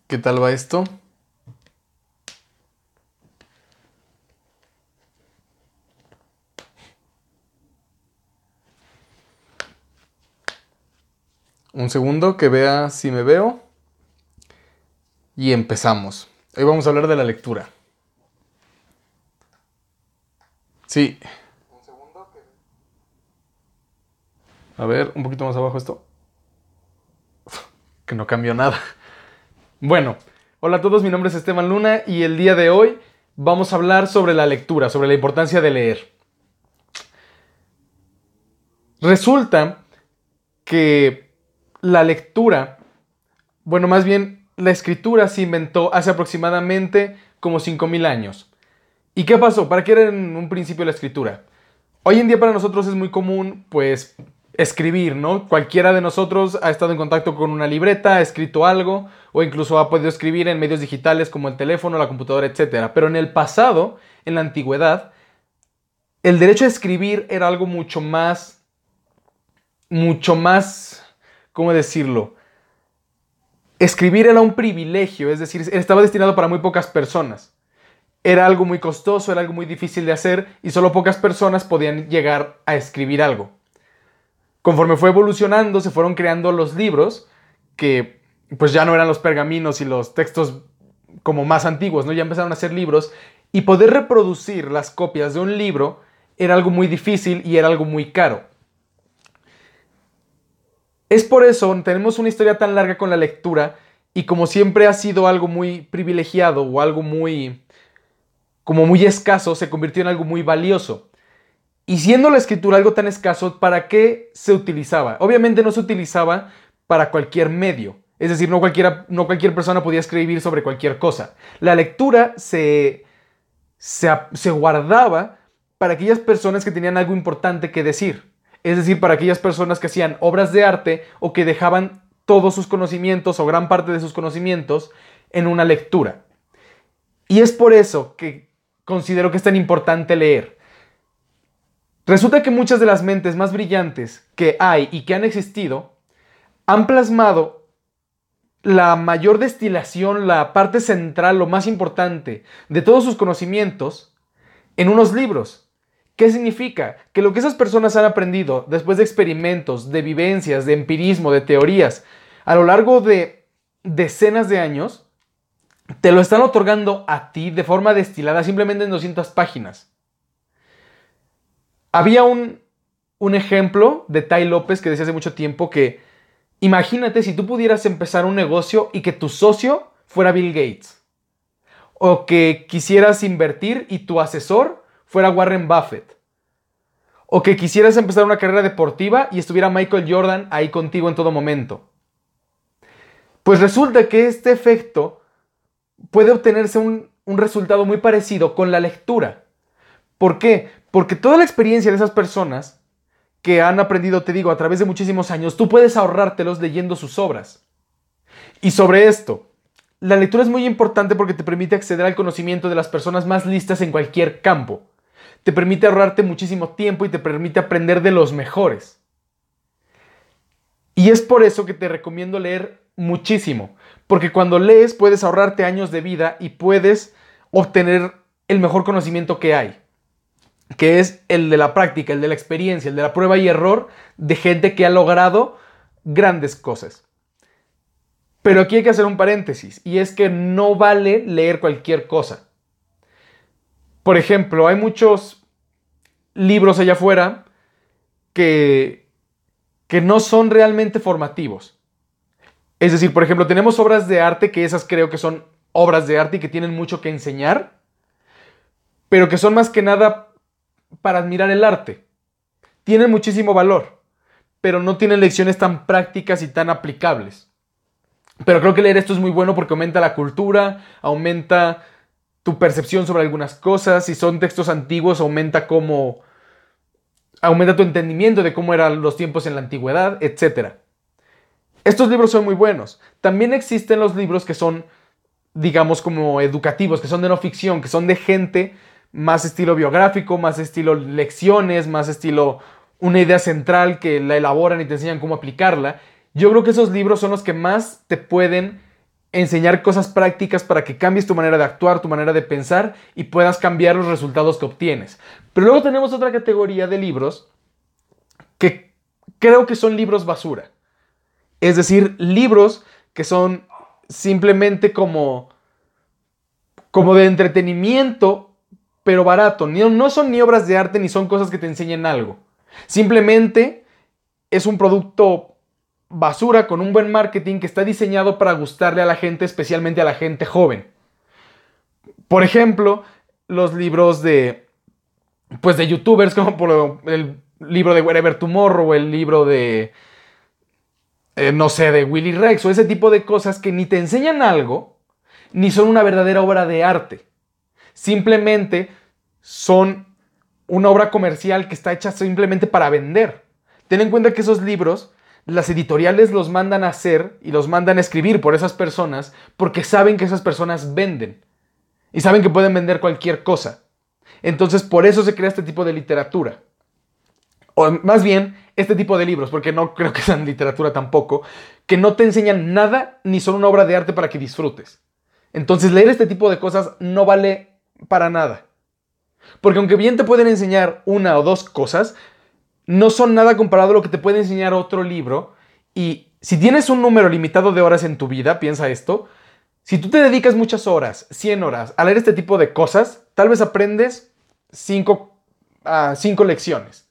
¿Qué tal va esto? Un segundo que vea si me veo. Y empezamos. Hoy vamos a hablar de la lectura. Sí. A ver, un poquito más abajo esto. Que no cambió nada. Bueno, hola a todos, mi nombre es Esteban Luna y el día de hoy vamos a hablar sobre la lectura, sobre la importancia de leer. Resulta que la lectura, bueno, más bien la escritura se inventó hace aproximadamente como 5000 años. ¿Y qué pasó? ¿Para qué era en un principio la escritura? Hoy en día para nosotros es muy común, pues, escribir, ¿no? Cualquiera de nosotros ha estado en contacto con una libreta, ha escrito algo, o incluso ha podido escribir en medios digitales como el teléfono, la computadora, etcétera. Pero en el pasado, en la antigüedad, el derecho a escribir era algo mucho más, ¿cómo decirlo? Escribir era un privilegio, es decir, estaba destinado para muy pocas personas. Era algo muy costoso, era algo muy difícil de hacer y solo pocas personas podían llegar a escribir algo. Conforme fue evolucionando, se fueron creando los libros, que pues ya no eran los pergaminos y los textos como más antiguos, ¿no? Ya empezaron a ser libros y poder reproducir las copias de un libro era algo muy difícil y era algo muy caro. Es por eso, tenemos una historia tan larga con la lectura y como siempre ha sido algo muy privilegiado o algo como muy escaso, se convirtió en algo muy valioso. Y siendo la escritura algo tan escaso, ¿para qué se utilizaba? Obviamente no se utilizaba para cualquier medio. Es decir, no cualquier persona podía escribir sobre cualquier cosa. La lectura se guardaba para aquellas personas que tenían algo importante que decir. Es decir, para aquellas personas que hacían obras de arte o que dejaban todos sus conocimientos o gran parte de sus conocimientos en una lectura. Y es por eso que considero que es tan importante leer. Resulta que muchas de las mentes más brillantes que hay y que han existido han plasmado la mayor destilación, la parte central, lo más importante de todos sus conocimientos en unos libros. ¿Qué significa? Que lo que esas personas han aprendido después de experimentos, de vivencias, de empirismo, de teorías, a lo largo de decenas de años, te lo están otorgando a ti de forma destilada simplemente en 200 páginas. Había un ejemplo de Tai López que decía hace mucho tiempo que imagínate si tú pudieras empezar un negocio y que tu socio fuera Bill Gates. O que quisieras invertir y tu asesor fuera Warren Buffett. O que quisieras empezar una carrera deportiva y estuviera Michael Jordan ahí contigo en todo momento. Pues resulta que este efecto puede obtenerse un resultado muy parecido con la lectura. ¿Por qué? Porque toda la experiencia de esas personas que han aprendido, te digo, a través de muchísimos años, tú puedes ahorrártelos leyendo sus obras. Y sobre esto, la lectura es muy importante porque te permite acceder al conocimiento de las personas más listas en cualquier campo. Te permite ahorrarte muchísimo tiempo y te permite aprender de los mejores. Y es por eso que te recomiendo leer muchísimo. Porque cuando lees puedes ahorrarte años de vida y puedes obtener el mejor conocimiento que hay. Que es el de la práctica, el de la experiencia, el de la prueba y error de gente que ha logrado grandes cosas. Pero aquí hay que hacer un paréntesis, y es que no vale leer cualquier cosa. Por ejemplo, hay muchos libros allá afuera que, que no son realmente formativos. Es decir, por ejemplo, tenemos obras de arte que esas creo que son obras de arte y que tienen mucho que enseñar, pero que son más que nada para admirar el arte. Tienen muchísimo valor, pero no tienen lecciones tan prácticas y tan aplicables. Pero creo que leer esto es muy bueno porque aumenta la cultura, aumenta tu percepción sobre algunas cosas. Si son textos antiguos, aumenta tu entendimiento de cómo eran los tiempos en la antigüedad, etcétera. Estos libros son muy buenos. También existen los libros que son, digamos, como educativos, que son de no ficción, que son de gente más estilo biográfico, más estilo lecciones, más estilo una idea central que la elaboran y te enseñan cómo aplicarla. Yo creo que esos libros son los que más te pueden enseñar cosas prácticas para que cambies tu manera de actuar, tu manera de pensar y puedas cambiar los resultados que obtienes. Pero luego tenemos otra categoría de libros que creo que son libros basura. Es decir, libros que son simplemente como de entretenimiento, pero barato. No son ni obras de arte ni son cosas que te enseñen algo. Simplemente es un producto basura con un buen marketing que está diseñado para gustarle a la gente, especialmente a la gente joven. Por ejemplo, los libros de youtubers, como por el libro de Wherever Tomorrow o el libro de no sé, de Willy Rex o ese tipo de cosas que ni te enseñan algo, ni son una verdadera obra de arte. Simplemente son una obra comercial que está hecha simplemente para vender. Ten en cuenta que esos libros, las editoriales los mandan a hacer y los mandan a escribir por esas personas porque saben que esas personas venden. Y saben que pueden vender cualquier cosa. Entonces, por eso se crea este tipo de literatura. O más bien, este tipo de libros, porque no creo que sean literatura tampoco, que no te enseñan nada ni son una obra de arte para que disfrutes. Entonces, leer este tipo de cosas no vale para nada. Porque aunque bien te pueden enseñar una o dos cosas, no son nada comparado a lo que te puede enseñar otro libro. Y si tienes un número limitado de horas en tu vida, piensa esto, si tú te dedicas muchas horas, 100 horas, a leer este tipo de cosas, tal vez aprendes 5 lecciones.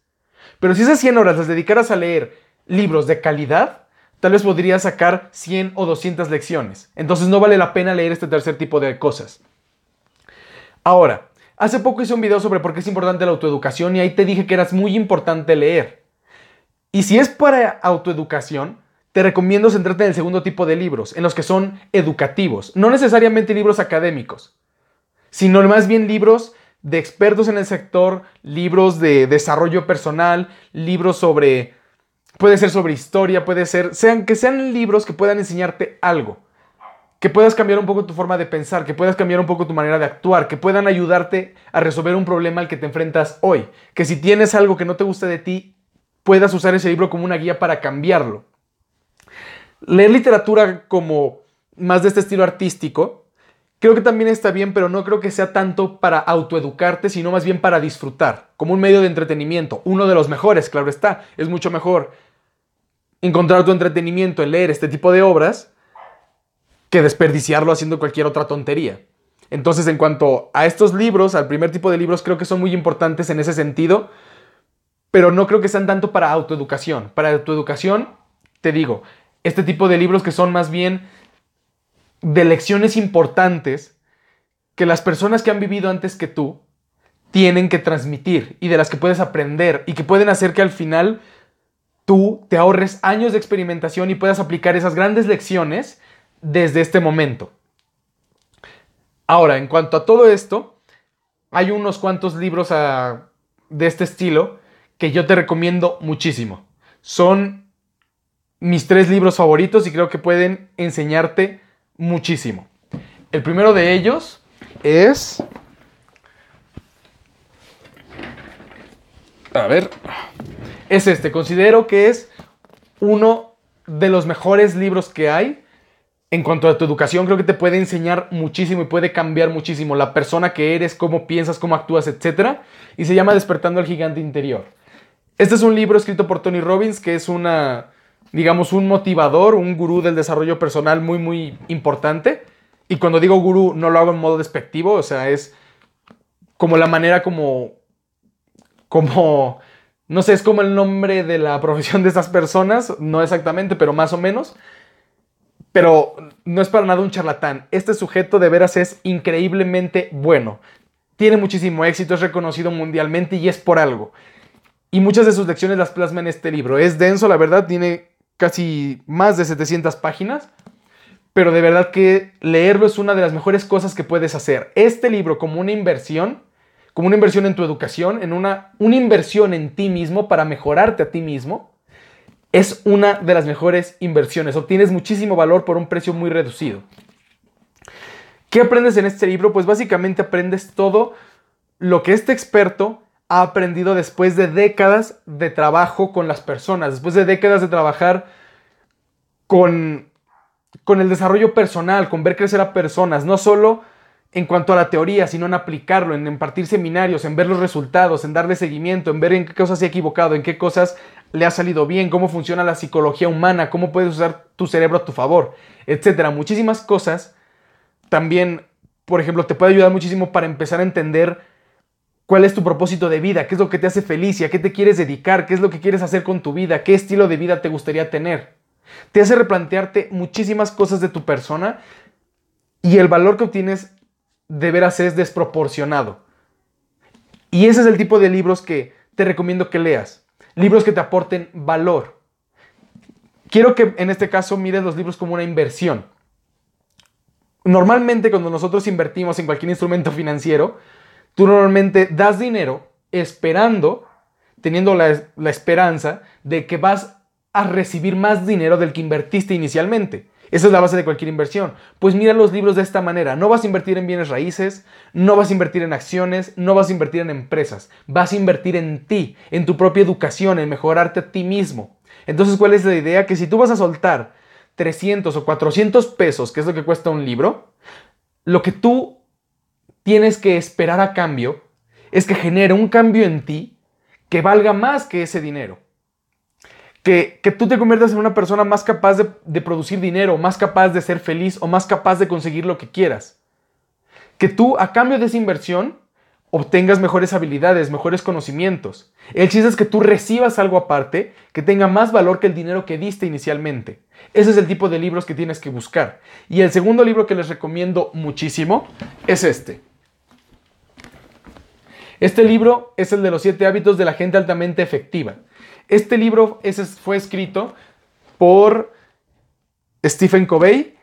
Pero si esas 100 horas las dedicaras a leer libros de calidad, tal vez podrías sacar 100 o 200 lecciones. Entonces no vale la pena leer este tercer tipo de cosas. Ahora, hace poco hice un video sobre por qué es importante la autoeducación y ahí te dije que era muy importante leer. Y si es para autoeducación, te recomiendo centrarte en el segundo tipo de libros, en los que son educativos. No necesariamente libros académicos, sino más bien libros de expertos en el sector, libros de desarrollo personal, libros sobre, puede ser sobre historia, que sean libros que puedan enseñarte algo, que puedas cambiar un poco tu forma de pensar, que puedas cambiar un poco tu manera de actuar, que puedan ayudarte a resolver un problema al que te enfrentas hoy, que si tienes algo que no te gusta de ti, puedas usar ese libro como una guía para cambiarlo. Leer literatura como más de este estilo artístico, creo que también está bien, pero no creo que sea tanto para autoeducarte, sino más bien para disfrutar, como un medio de entretenimiento. Uno de los mejores, claro está. Es mucho mejor encontrar tu entretenimiento en leer este tipo de obras que desperdiciarlo haciendo cualquier otra tontería. Entonces, en cuanto a estos libros, al primer tipo de libros, creo que son muy importantes en ese sentido, pero no creo que sean tanto para autoeducación. Para autoeducación, te digo, este tipo de libros que son más bien de lecciones importantes que las personas que han vivido antes que tú tienen que transmitir y de las que puedes aprender y que pueden hacer que al final tú te ahorres años de experimentación y puedas aplicar esas grandes lecciones desde este momento. Ahora, en cuanto a todo esto, hay unos cuantos libros de este estilo que yo te recomiendo muchísimo. Son mis 3 libros favoritos y creo que pueden enseñarte muchísimo. El primero de ellos es... Es este. Considero que es uno de los mejores libros que hay. En cuanto a tu educación, creo que te puede enseñar muchísimo y puede cambiar muchísimo la persona que eres, cómo piensas, cómo actúas, etc. Y se llama Despertando al Gigante Interior. Este es un libro escrito por Tony Robbins, que es un motivador, un gurú del desarrollo personal muy, muy importante. Y cuando digo gurú, no lo hago en modo despectivo, o sea, es como la manera como, no sé, es como el nombre de la profesión de estas personas, no exactamente, pero más o menos. Pero no es para nada un charlatán. Este sujeto de veras es increíblemente bueno. Tiene muchísimo éxito, es reconocido mundialmente y es por algo. Y muchas de sus lecciones las plasma en este libro. Es denso, la verdad, tiene casi más de 700 páginas. Pero de verdad que leerlo es una de las mejores cosas que puedes hacer. Este libro como una inversión en tu educación, una inversión en ti mismo para mejorarte a ti mismo, es una de las mejores inversiones. Obtienes muchísimo valor por un precio muy reducido. ¿Qué aprendes en este libro? Pues básicamente aprendes todo lo que este experto ha aprendido después de décadas de trabajo con las personas, después de décadas de trabajar con con el desarrollo personal, con ver crecer a personas, no solo en cuanto a la teoría, sino en aplicarlo, en impartir seminarios, en ver los resultados, en darle seguimiento, en ver en qué cosas se ha equivocado, en qué cosas le ha salido bien, cómo funciona la psicología humana, cómo puedes usar tu cerebro a tu favor, etcétera. Muchísimas cosas. También, por ejemplo, te puede ayudar muchísimo para empezar a entender cuál es tu propósito de vida, qué es lo que te hace feliz y a qué te quieres dedicar, qué es lo que quieres hacer con tu vida, qué estilo de vida te gustaría tener. Te hace replantearte muchísimas cosas de tu persona y el valor que obtienes de veras es desproporcionado. Y ese es el tipo de libros que te recomiendo que leas. Libros que te aporten valor. Quiero que en este caso mires los libros como una inversión. Normalmente cuando nosotros invertimos en cualquier instrumento financiero, tú normalmente das dinero esperando, teniendo la esperanza de que vas a recibir más dinero del que invertiste inicialmente. Esa es la base de cualquier inversión. Pues mira los libros de esta manera. No vas a invertir en bienes raíces, no vas a invertir en acciones, no vas a invertir en empresas. Vas a invertir en ti, en tu propia educación, en mejorarte a ti mismo. Entonces, ¿cuál es la idea? Que si tú vas a soltar 300 o 400 pesos, que es lo que cuesta un libro, lo que tú tienes que esperar a cambio es que genere un cambio en ti que valga más que ese dinero. Que tú te conviertas en una persona más capaz de producir dinero, más capaz de ser feliz o más capaz de conseguir lo que quieras. Que tú, a cambio de esa inversión, obtengas mejores habilidades, mejores conocimientos. El chiste es que tú recibas algo aparte que tenga más valor que el dinero que diste inicialmente. Ese es el tipo de libros que tienes que buscar. Y el segundo libro que les recomiendo muchísimo es este. Este libro es el de los 7 hábitos de la gente altamente efectiva. Este libro fue escrito por Stephen Covey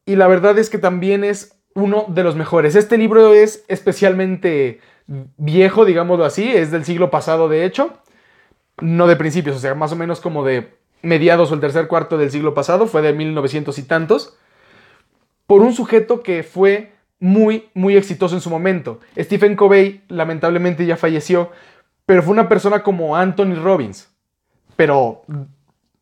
y la verdad es que también es uno de los mejores. Este libro es especialmente viejo, digámoslo así, es del siglo pasado de hecho, no de principios, o sea, más o menos como de mediados o el tercer cuarto del siglo pasado, fue de 1900 y tantos, por un sujeto que fue muy, muy exitoso en su momento. Stephen Covey lamentablemente ya falleció, pero fue una persona como Anthony Robbins, pero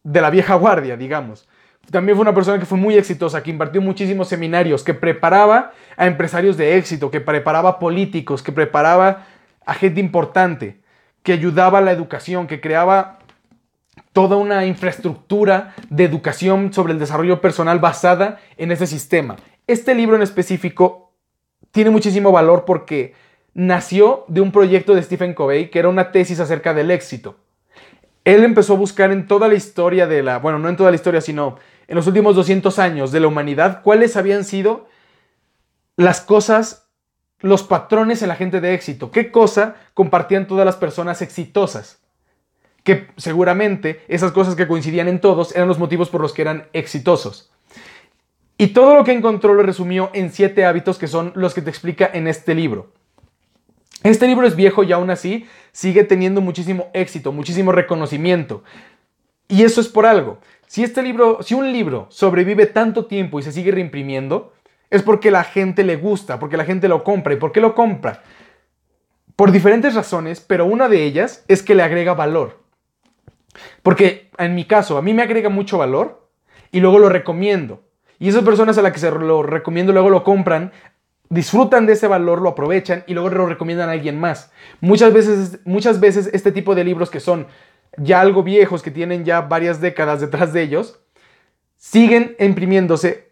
de la vieja guardia, digamos. También fue una persona que fue muy exitosa, que impartió muchísimos seminarios, que preparaba a empresarios de éxito, que preparaba a políticos, que preparaba a gente importante, que ayudaba a la educación, que creaba toda una infraestructura de educación sobre el desarrollo personal basada en ese sistema. Este libro en específico tiene muchísimo valor porque nació de un proyecto de Stephen Covey que era una tesis acerca del éxito. Él empezó a buscar en toda la historia bueno, no en toda la historia, sino en los últimos 200 años de la humanidad, cuáles habían sido las cosas, los patrones en la gente de éxito. ¿Qué cosa compartían todas las personas exitosas? Que seguramente esas cosas que coincidían en todos eran los motivos por los que eran exitosos. Y todo lo que encontró lo resumió en 7 hábitos que son los que te explica en este libro. Este libro es viejo y aún así sigue teniendo muchísimo éxito, muchísimo reconocimiento. Y eso es por algo. Si un libro sobrevive tanto tiempo y se sigue reimprimiendo, es porque la gente le gusta, porque la gente lo compra. ¿Y por qué lo compra? Por diferentes razones, pero una de ellas es que le agrega valor. Porque en mi caso, a mí me agrega mucho valor y luego lo recomiendo. Y esas personas a las que se lo recomiendo luego lo compran, disfrutan de ese valor, lo aprovechan y luego lo recomiendan a alguien más. Muchas veces este tipo de libros que son ya algo viejos, que tienen ya varias décadas detrás de ellos, siguen imprimiéndose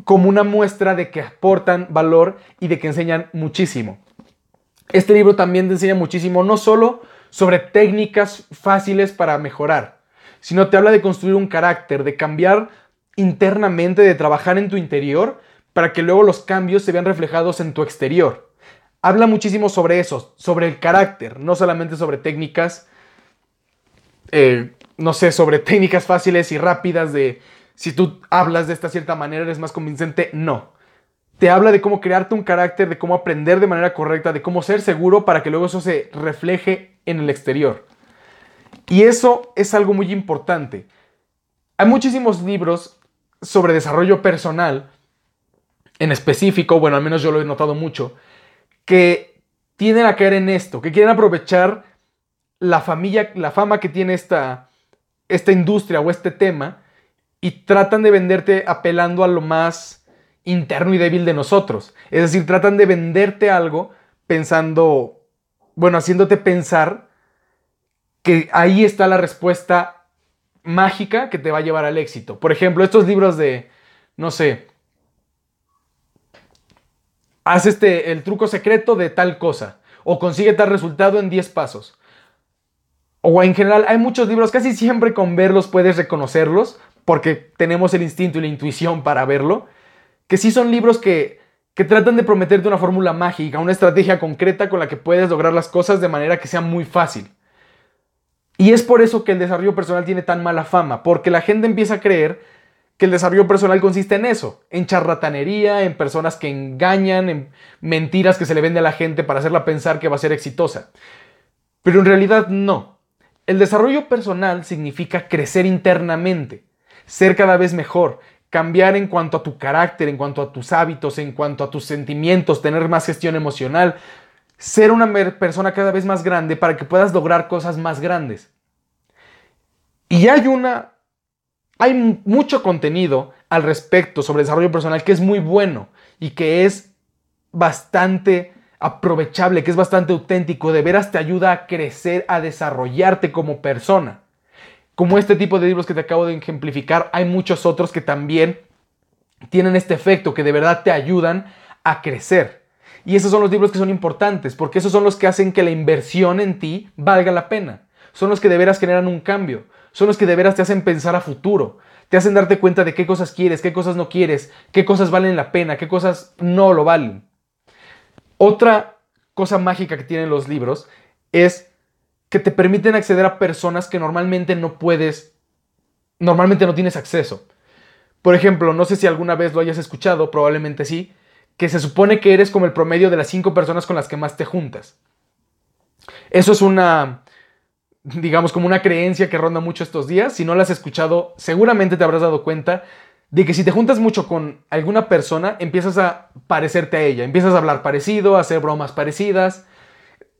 como una muestra de que aportan valor y de que enseñan muchísimo. Este libro también te enseña muchísimo, no solo sobre técnicas fáciles para mejorar, sino te habla de construir un carácter, de cambiar internamente, de trabajar en tu interior para que luego los cambios se vean reflejados en tu exterior. Habla muchísimo sobre eso, sobre el carácter, no solamente sobre técnicas, sobre técnicas fáciles y rápidas de si tú hablas de esta cierta manera eres más convincente, no. Te habla de cómo crearte un carácter, de cómo aprender de manera correcta, de cómo ser seguro para que luego eso se refleje en el exterior. Y eso es algo muy importante. Hay muchísimos libros sobre desarrollo personal, en específico, bueno, al menos yo lo he notado mucho, que tienden a caer en esto, que quieren aprovechar la fama que tiene esta industria o este tema y tratan de venderte apelando a lo más interno y débil de nosotros. Es decir, tratan de venderte algo pensando, bueno, haciéndote pensar que ahí está la respuesta mágica que te va a llevar al éxito. Por ejemplo, estos libros de, no sé, haz el truco secreto de tal cosa, o consigue tal resultado en 10 pasos. O en general, hay muchos libros, casi siempre con verlos puedes reconocerlos, porque tenemos el instinto y la intuición para verlo, que sí son libros que tratan de prometerte una fórmula mágica, una estrategia concreta con la que puedes lograr las cosas de manera que sea muy fácil. Y es por eso que el desarrollo personal tiene tan mala fama, porque la gente empieza a creer que el desarrollo personal consiste en eso, en charlatanería, en personas que engañan, en mentiras que se le vende a la gente para hacerla pensar que va a ser exitosa. Pero en realidad no. El desarrollo personal significa crecer internamente, ser cada vez mejor, cambiar en cuanto a tu carácter, en cuanto a tus hábitos, en cuanto a tus sentimientos, tener más gestión emocional, ser una persona cada vez más grande para que puedas lograr cosas más grandes. Y hay mucho contenido al respecto sobre desarrollo personal que es muy bueno y que es bastante aprovechable, que es bastante auténtico, de veras te ayuda a crecer, a desarrollarte como persona. Como este tipo de libros que te acabo de ejemplificar, hay muchos otros que también tienen este efecto, que de verdad te ayudan a crecer. Y esos son los libros que son importantes, porque esos son los que hacen que la inversión en ti valga la pena. Son los que de veras generan un cambio. Son los que de veras te hacen pensar a futuro. Te hacen darte cuenta de qué cosas quieres, qué cosas no quieres, qué cosas valen la pena, qué cosas no lo valen. Otra cosa mágica que tienen los libros es que te permiten acceder a personas que normalmente no tienes acceso. Por ejemplo, no sé si alguna vez lo hayas escuchado, probablemente sí, que se supone que eres como el promedio de las 5 personas con las que más te juntas. Eso es digamos, como una creencia que ronda mucho estos días. Si no la has escuchado, seguramente te habrás dado cuenta de que si te juntas mucho con alguna persona, empiezas a parecerte a ella, empiezas a hablar parecido, a hacer bromas parecidas.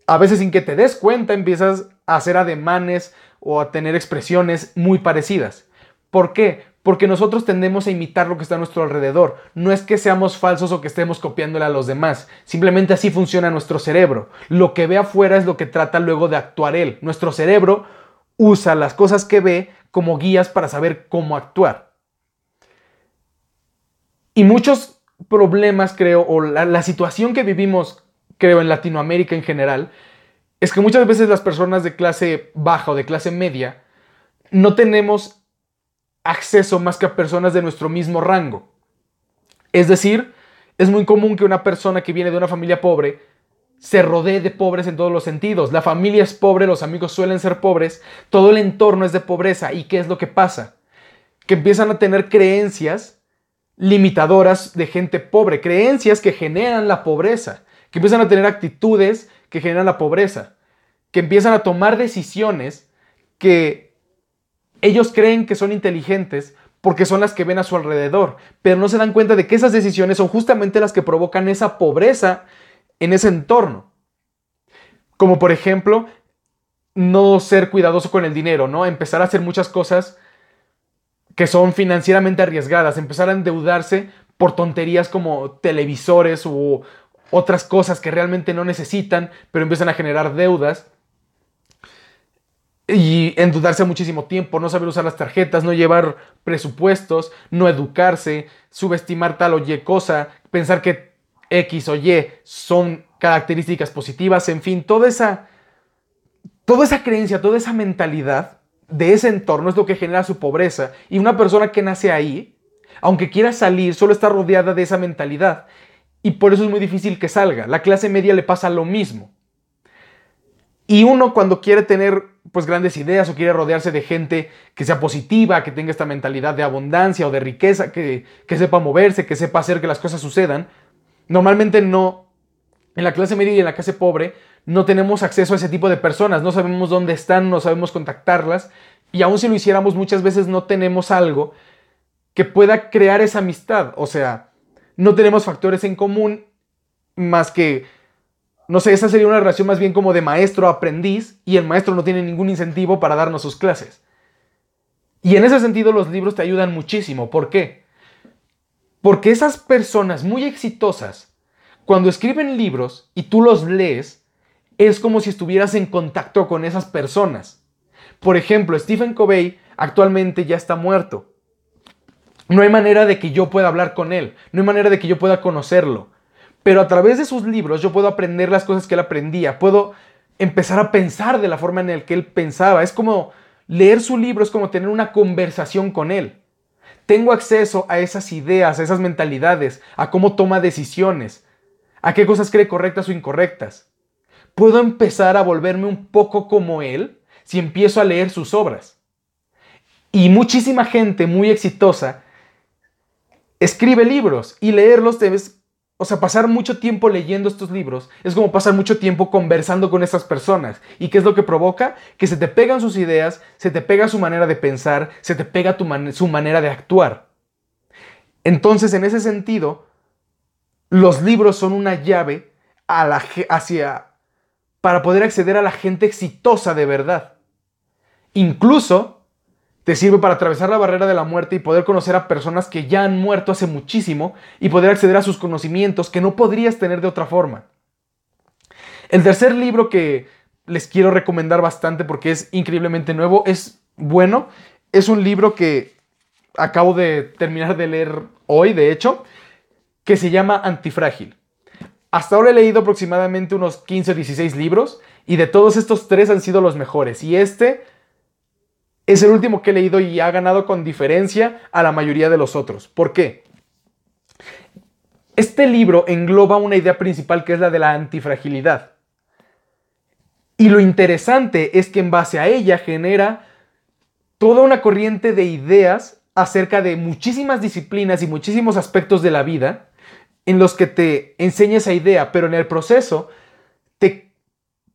A veces sin que te des cuenta empiezas a hacer ademanes o a tener expresiones muy parecidas. ¿Por qué? Porque nosotros tendemos a imitar lo que está a nuestro alrededor. No es que seamos falsos o que estemos copiándole a los demás. Simplemente así funciona nuestro cerebro. Lo que ve afuera es lo que trata luego de actuar él. Nuestro cerebro usa las cosas que ve como guías para saber cómo actuar. Y muchos problemas, creo, o la situación que vivimos, creo, en Latinoamérica en general, es que muchas veces las personas de clase baja o de clase media no tenemos acceso más que a personas de nuestro mismo rango. Es decir, es muy común que una persona que viene de una familia pobre se rodee de pobres en todos los sentidos. La familia es pobre, los amigos suelen ser pobres, todo el entorno es de pobreza. ¿Y qué es lo que pasa? Que empiezan a tener creencias limitadoras de gente pobre, creencias que generan la pobreza, que empiezan a tener actitudes que generan la pobreza, que empiezan a tomar decisiones que ellos creen que son inteligentes porque son las que ven a su alrededor, pero no se dan cuenta de que esas decisiones son justamente las que provocan esa pobreza en ese entorno. Como por ejemplo, no ser cuidadoso con el dinero, ¿no? Empezar a hacer muchas cosas que son financieramente arriesgadas, empezar a endeudarse por tonterías como televisores u otras cosas que realmente no necesitan, pero empiezan a generar deudas. Y endeudarse muchísimo tiempo, no saber usar las tarjetas, no llevar presupuestos, no educarse, subestimar tal o Y cosa, pensar que X o Y son características positivas, en fin, toda esa creencia, toda esa mentalidad de ese entorno es lo que genera su pobreza. Y una persona que nace ahí, aunque quiera salir, solo está rodeada de esa mentalidad. Y por eso es muy difícil que salga. La clase media le pasa lo mismo. Y uno cuando quiere tener pues grandes ideas o quiere rodearse de gente que sea positiva, que tenga esta mentalidad de abundancia o de riqueza, que sepa moverse, que sepa hacer que las cosas sucedan, normalmente no, en la clase media y en la clase pobre, no tenemos acceso a ese tipo de personas, no sabemos dónde están, no sabemos contactarlas, y aun si lo hiciéramos muchas veces no tenemos algo que pueda crear esa amistad, o sea, no tenemos factores en común más que, no sé, esa sería una relación más bien como de maestro a aprendiz y el maestro no tiene ningún incentivo para darnos sus clases. Y en ese sentido los libros te ayudan muchísimo. ¿Por qué? Porque esas personas muy exitosas, cuando escriben libros y tú los lees, es como si estuvieras en contacto con esas personas. Por ejemplo, Stephen Covey actualmente ya está muerto. No hay manera de que yo pueda hablar con él, no hay manera de que yo pueda conocerlo. Pero a través de sus libros yo puedo aprender las cosas que él aprendía, puedo empezar a pensar de la forma en la que él pensaba. Es como leer su libro, es como tener una conversación con él. Tengo acceso a esas ideas, a esas mentalidades, a cómo toma decisiones, a qué cosas cree correctas o incorrectas. Puedo empezar a volverme un poco como él si empiezo a leer sus obras. Y muchísima gente muy exitosa escribe libros y leerlos debes, o sea, pasar mucho tiempo leyendo estos libros es como pasar mucho tiempo conversando con estas personas. ¿Y qué es lo que provoca? Que se te pegan sus ideas, se te pega su manera de pensar, se te pega su manera de actuar. Entonces, en ese sentido, los libros son una llave para poder acceder a la gente exitosa de verdad. Incluso te sirve para atravesar la barrera de la muerte y poder conocer a personas que ya han muerto hace muchísimo y poder acceder a sus conocimientos que no podrías tener de otra forma. El tercer libro que les quiero recomendar bastante porque es increíblemente nuevo, es bueno, es un libro que acabo de terminar de leer hoy, de hecho, que se llama Antifrágil. Hasta ahora he leído aproximadamente unos 15 o 16 libros y de todos estos 3 han sido los mejores. Y este es el último que he leído y ha ganado con diferencia a la mayoría de los otros. ¿Por qué? Este libro engloba una idea principal que es la de la antifragilidad. Y lo interesante es que en base a ella genera toda una corriente de ideas acerca de muchísimas disciplinas y muchísimos aspectos de la vida en los que te enseña esa idea, pero en el proceso te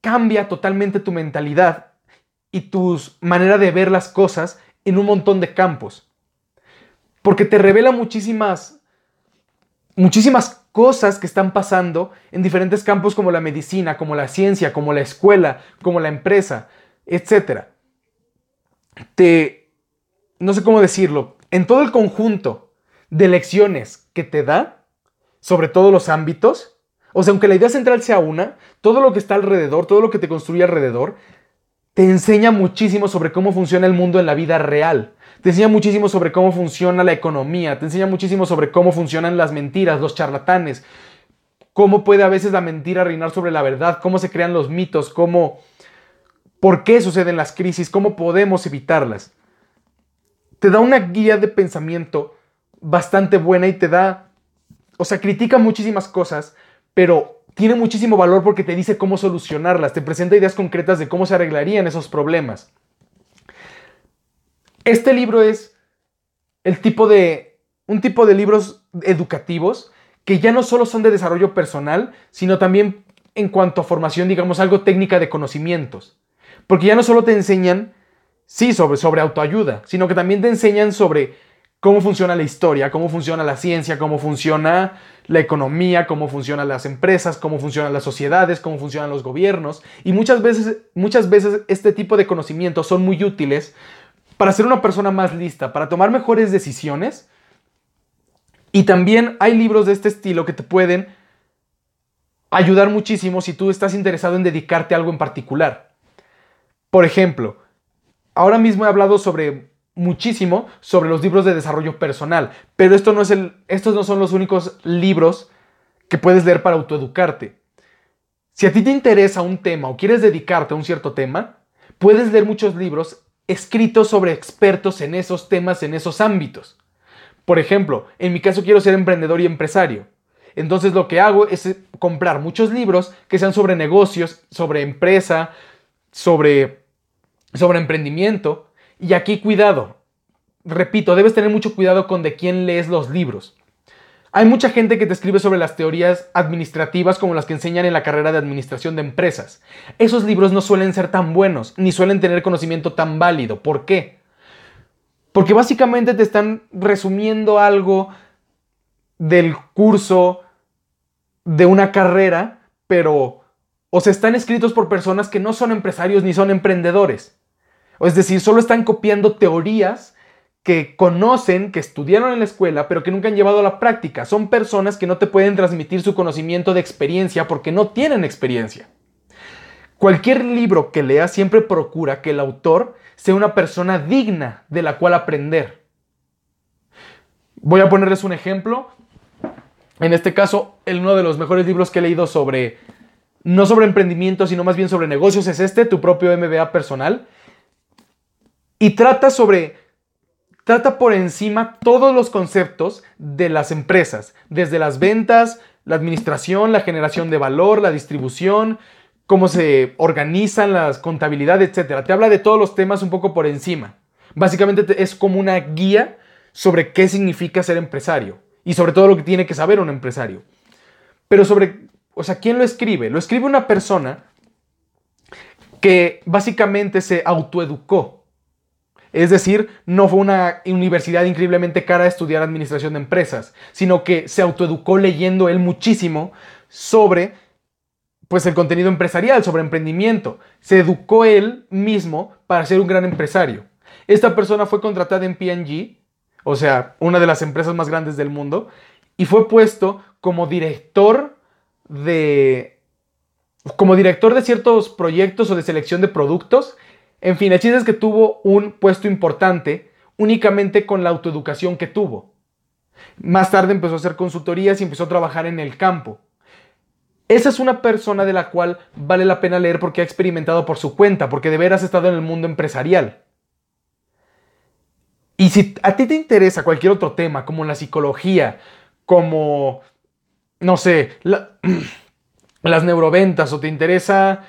cambia totalmente tu mentalidad y tu manera de ver las cosas en un montón de campos. Porque te revela muchísimas cosas que están pasando en diferentes campos como la medicina, como la ciencia, como la escuela, como la empresa, etc. No sé cómo decirlo, en todo el conjunto de lecciones que te da sobre todos los ámbitos, o sea, aunque la idea central sea una, todo lo que está alrededor, todo lo que te construye alrededor, te enseña muchísimo sobre cómo funciona el mundo en la vida real. Te enseña muchísimo sobre cómo funciona la economía. Te enseña muchísimo sobre cómo funcionan las mentiras, los charlatanes. Cómo puede a veces la mentira reinar sobre la verdad. Cómo se crean los mitos. Por qué suceden las crisis. Cómo podemos evitarlas. Te da una guía de pensamiento bastante buena y critica muchísimas cosas, pero tiene muchísimo valor porque te dice cómo solucionarlas, te presenta ideas concretas de cómo se arreglarían esos problemas. Este libro es un tipo de libros educativos que ya no solo son de desarrollo personal, sino también en cuanto a formación, digamos, algo técnica de conocimientos. Porque ya no solo te enseñan, sí, sobre autoayuda, sino que también te enseñan sobre cómo funciona la historia, cómo funciona la ciencia, cómo funciona la economía, cómo funcionan las empresas, cómo funcionan las sociedades, cómo funcionan los gobiernos. Y muchas veces este tipo de conocimientos son muy útiles para ser una persona más lista, para tomar mejores decisiones. Y también hay libros de este estilo que te pueden ayudar muchísimo si tú estás interesado en dedicarte a algo en particular. Por ejemplo, ahora mismo he hablado muchísimo sobre los libros de desarrollo personal, pero estos no son los únicos libros que puedes leer para autoeducarte. Si a ti te interesa un tema o quieres dedicarte a un cierto tema, puedes leer muchos libros escritos sobre expertos en esos temas, en esos ámbitos. Por ejemplo, en mi caso quiero ser emprendedor y empresario. Entonces lo que hago es comprar muchos libros que sean sobre negocios, sobre empresa, sobre emprendimiento. Y aquí cuidado, repito, debes tener mucho cuidado con de quién lees los libros. Hay mucha gente que te escribe sobre las teorías administrativas como las que enseñan en la carrera de administración de empresas. Esos libros no suelen ser tan buenos, ni suelen tener conocimiento tan válido. ¿Por qué? Porque básicamente te están resumiendo algo del curso de una carrera, pero están escritos por personas que no son empresarios ni son emprendedores. Es decir, solo están copiando teorías que conocen, que estudiaron en la escuela, pero que nunca han llevado a la práctica. Son personas que no te pueden transmitir su conocimiento de experiencia porque no tienen experiencia. Cualquier libro que leas siempre procura que el autor sea una persona digna de la cual aprender. Voy a ponerles un ejemplo. En este caso, uno de los mejores libros que he leído no sobre emprendimiento, sino más bien sobre negocios, es Tu propio MBA personal. Y trata por encima todos los conceptos de las empresas, desde las ventas, la administración, la generación de valor, la distribución, cómo se organizan las contabilidades, etc. Te habla de todos los temas un poco por encima. Básicamente es como una guía sobre qué significa ser empresario y sobre todo lo que tiene que saber un empresario. Pero ¿quién lo escribe? Lo escribe una persona que básicamente se autoeducó. Es decir, no fue una universidad increíblemente cara a estudiar administración de empresas, sino que se autoeducó leyendo él muchísimo sobre el contenido empresarial, sobre emprendimiento. Se educó él mismo para ser un gran empresario. Esta persona fue contratada en P&G, o sea, una de las empresas más grandes del mundo, y fue puesto como director de ciertos proyectos o de selección de productos. En fin, el chiste es que tuvo un puesto importante únicamente con la autoeducación que tuvo. Más tarde empezó a hacer consultorías y empezó a trabajar en el campo. Esa es una persona de la cual vale la pena leer porque ha experimentado por su cuenta, porque de veras ha estado en el mundo empresarial. Y si a ti te interesa cualquier otro tema, como la psicología, como, no sé, las neuroventas, o te interesa,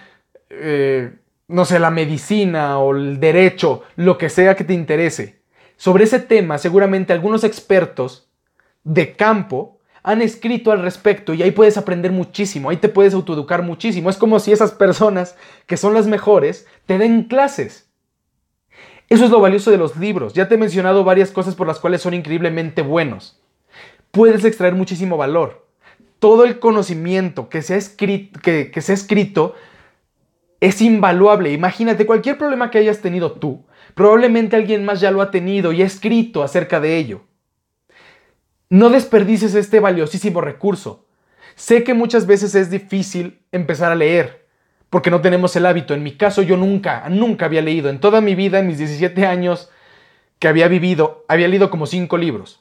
no sé, la medicina o el derecho, lo que sea que te interese, sobre ese tema seguramente algunos expertos de campo han escrito al respecto y ahí puedes aprender muchísimo, ahí te puedes autoeducar muchísimo. Es como si esas personas que son las mejores te den clases. Eso es lo valioso de los libros. Ya te he mencionado varias cosas por las cuales son increíblemente buenos. Puedes extraer muchísimo valor. Todo el conocimiento que se ha escrito es invaluable. Imagínate, cualquier problema que hayas tenido tú, probablemente alguien más ya lo ha tenido y ha escrito acerca de ello. No desperdicies este valiosísimo recurso. Sé que muchas veces es difícil empezar a leer, porque no tenemos el hábito. En mi caso, yo nunca había leído. En toda mi vida, en mis 17 años que había vivido, había leído como 5 libros.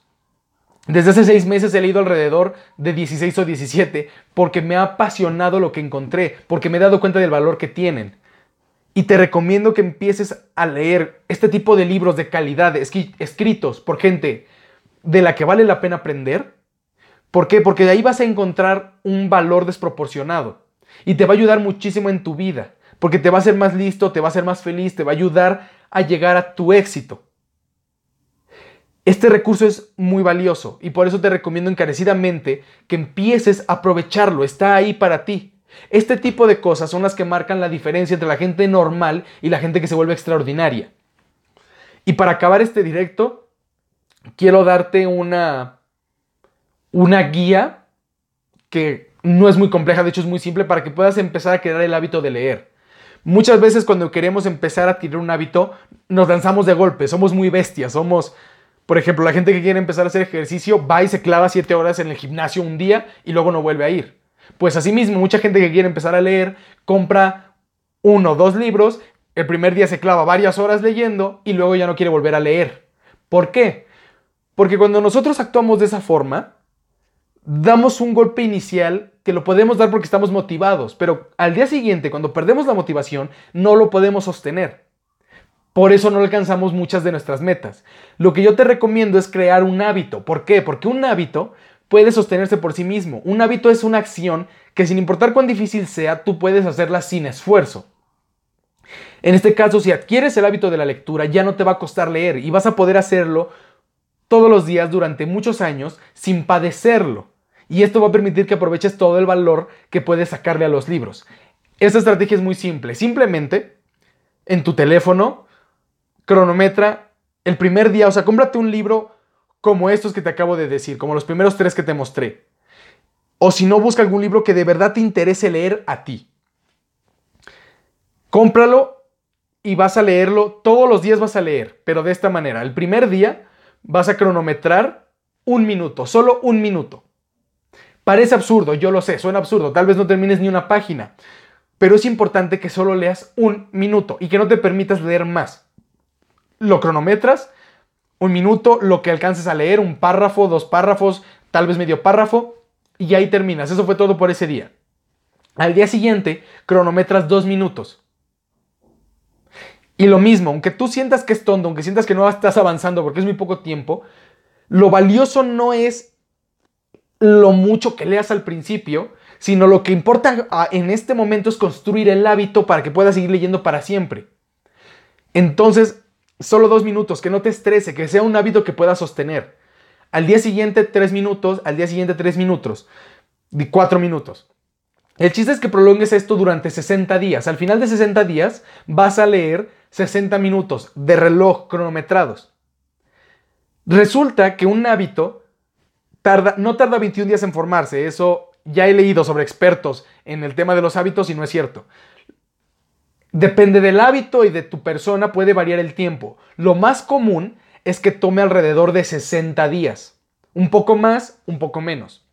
Desde hace 6 meses he leído alrededor de 16 o 17, porque me ha apasionado lo que encontré, porque me he dado cuenta del valor que tienen. Y te recomiendo que empieces a leer este tipo de libros de calidad, escritos por gente de la que vale la pena aprender. ¿Por qué? Porque de ahí vas a encontrar un valor desproporcionado y te va a ayudar muchísimo en tu vida, porque te va a hacer más listo, te va a hacer más feliz, te va a ayudar a llegar a tu éxito. Este recurso es muy valioso y por eso te recomiendo encarecidamente que empieces a aprovecharlo. Está ahí para ti. Este tipo de cosas son las que marcan la diferencia entre la gente normal y la gente que se vuelve extraordinaria. Y para acabar este directo, quiero darte una guía que no es muy compleja, de hecho es muy simple, para que puedas empezar a crear el hábito de leer. Muchas veces cuando queremos empezar a adquirir un hábito, nos lanzamos de golpe, somos muy bestias, por ejemplo, la gente que quiere empezar a hacer ejercicio va y se clava 7 horas en el gimnasio un día y luego no vuelve a ir. Pues asimismo, mucha gente que quiere empezar a leer, compra 1 o 2 libros, el primer día se clava varias horas leyendo y luego ya no quiere volver a leer. ¿Por qué? Porque cuando nosotros actuamos de esa forma, damos un golpe inicial que lo podemos dar porque estamos motivados, pero al día siguiente, cuando perdemos la motivación, no lo podemos sostener. Por eso no alcanzamos muchas de nuestras metas. Lo que yo te recomiendo es crear un hábito. ¿Por qué? Porque un hábito puede sostenerse por sí mismo. Un hábito es una acción que, sin importar cuán difícil sea, tú puedes hacerla sin esfuerzo. En este caso, si adquieres el hábito de la lectura, ya no te va a costar leer y vas a poder hacerlo todos los días durante muchos años sin padecerlo. Y esto va a permitir que aproveches todo el valor que puedes sacarle a los libros. Esta estrategia es muy simple. Simplemente, en tu teléfono, cronometra el primer día. O sea, cómprate un libro como estos que te acabo de decir, como los primeros 3 que te mostré. O si no, busca algún libro que de verdad te interese leer a ti. Cómpralo y vas a leerlo, todos los días vas a leer, pero de esta manera. El primer día vas a cronometrar 1 minuto, solo 1 minuto. Parece absurdo, yo lo sé, suena absurdo, tal vez no termines ni una página, pero es importante que solo leas 1 minuto y que no te permitas leer más. Lo cronometras, 1 minuto, lo que alcances a leer, 1 párrafo, 2 párrafos, tal vez medio párrafo, y ahí terminas. Eso fue todo por ese día. Al día siguiente, cronometras 2 minutos. Y lo mismo, aunque tú sientas que es tonto, aunque sientas que no estás avanzando porque es muy poco tiempo, lo valioso no es lo mucho que leas al principio, sino lo que importa en este momento es construir el hábito para que puedas seguir leyendo para siempre. Entonces, solo 2 minutos, que no te estrese, que sea un hábito que puedas sostener. Al día siguiente 3 minutos, al día siguiente 3 minutos, 4 minutos. El chiste es que prolongues esto durante 60 días. Al final de 60 días vas a leer 60 minutos de reloj cronometrados. Resulta que un hábito no tarda 21 días en formarse. Eso ya he leído sobre expertos en el tema de los hábitos y no es cierto. Depende del hábito y de tu persona, puede variar el tiempo. Lo más común es que tome alrededor de 60 días. Un poco más, un poco menos.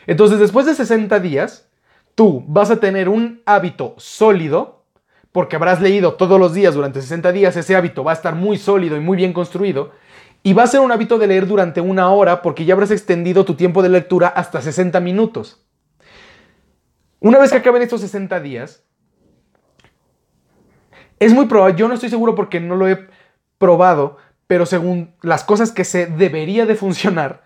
Entonces, después de 60 días, tú vas a tener un hábito sólido, porque habrás leído todos los días durante 60 días, ese hábito va a estar muy sólido y muy bien construido, y va a ser un hábito de leer durante 1 hora, porque ya habrás extendido tu tiempo de lectura hasta 60 minutos. Una vez que acaben estos 60 días, es muy probable, yo no estoy seguro porque no lo he probado, pero según las cosas que sé, debería de funcionar,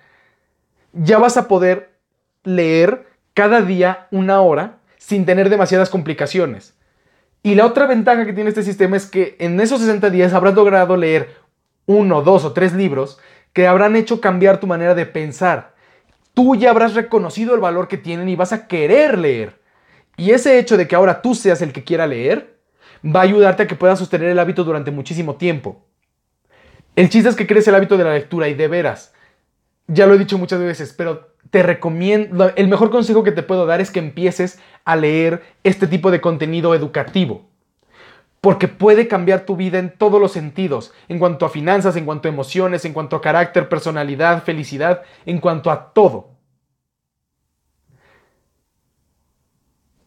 ya vas a poder leer cada día 1 hora sin tener demasiadas complicaciones. Y la otra ventaja que tiene este sistema es que en esos 60 días habrás logrado leer 1, 2 o 3 libros que habrán hecho cambiar tu manera de pensar. Tú ya habrás reconocido el valor que tienen y vas a querer leer. Y ese hecho de que ahora tú seas el que quiera leer va a ayudarte a que puedas sostener el hábito durante muchísimo tiempo. El chiste es que crees el hábito de la lectura y de veras, ya lo he dicho muchas veces, pero te recomiendo, el mejor consejo que te puedo dar es que empieces a leer este tipo de contenido educativo. Porque puede cambiar tu vida en todos los sentidos, en cuanto a finanzas, en cuanto a emociones, en cuanto a carácter, personalidad, felicidad, en cuanto a todo.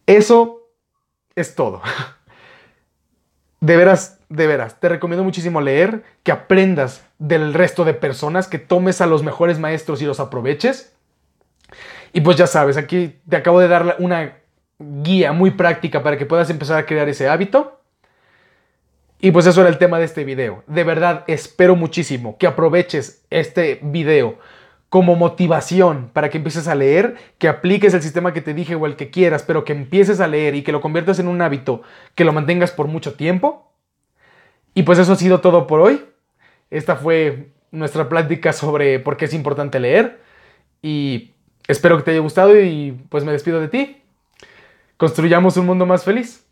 Eso es todo. De veras, te recomiendo muchísimo leer, que aprendas del resto de personas, que tomes a los mejores maestros y los aproveches. Y pues ya sabes, aquí te acabo de dar una guía muy práctica para que puedas empezar a crear ese hábito. Y pues eso era el tema de este video. De verdad, espero muchísimo que aproveches este video como motivación para que empieces a leer, que apliques el sistema que te dije o el que quieras, pero que empieces a leer y que lo conviertas en un hábito, que lo mantengas por mucho tiempo. Y pues eso ha sido todo por hoy. Esta fue nuestra plática sobre por qué es importante leer. Y espero que te haya gustado y pues me despido de ti. Construyamos un mundo más feliz.